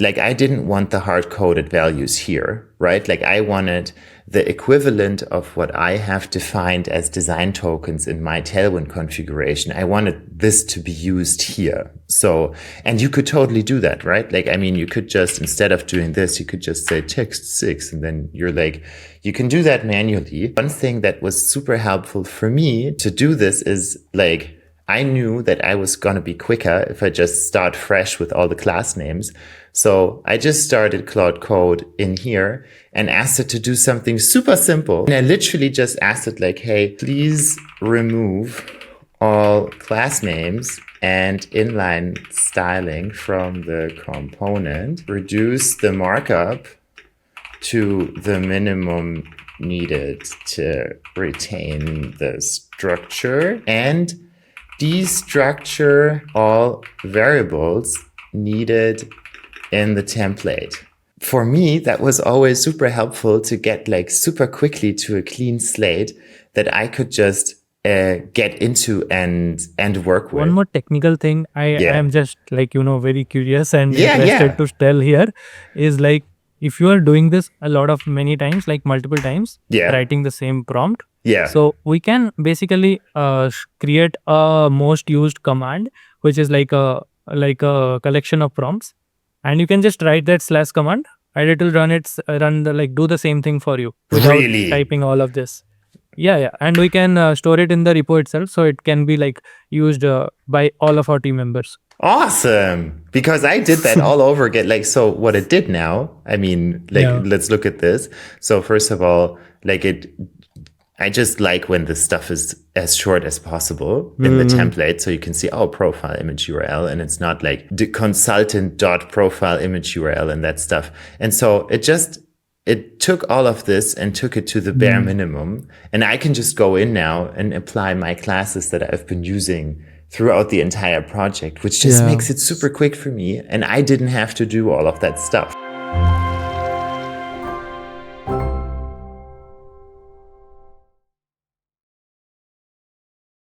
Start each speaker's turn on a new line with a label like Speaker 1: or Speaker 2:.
Speaker 1: Like I didn't want the hard-coded values here, right? Like I wanted the equivalent of what I have defined as design tokens in my Tailwind configuration. I wanted this to be used here. So, and you could totally do that, right? Like, I mean, you could just, instead of doing this, you could just say text 6, and then you're like, you can do that manually. One thing that was super helpful for me to do this is like, I knew that I was going to be quicker if I just start fresh with all the class names. So I just started Cloud Code in here and asked it to do something super simple. And I literally just asked it like, hey, please remove all class names and inline styling from the component. Reduce the markup to the minimum needed to retain the structure, and destructure all variables needed in the template. For me, that was always super helpful to get like super quickly to a clean slate that I could just get into and work with.
Speaker 2: One more technical thing I am just like, very curious and
Speaker 1: Yeah.
Speaker 2: interested to tell here is like, if you are doing this a lot of many times, like multiple times, writing the same prompt. So we can basically create a most used command, which is like a collection of prompts, and you can just write that / command and it will do the same thing for you without typing all of this. Yeah. And we can store it in the repo itself, so it can be like used by all of our team members.
Speaker 1: Awesome. Because I did that all over again. Like, so what it did now, I mean, like, let's look at this. So first of all, like I just like when this stuff is as short as possible in the template. So you can see, profile image URL, and it's not like the consultant.profile image URL and that stuff. And so it took all of this and took it to the bare minimum. And I can just go in now and apply my classes that I've been using throughout the entire project, which just makes it super quick for me. And I didn't have to do all of that stuff.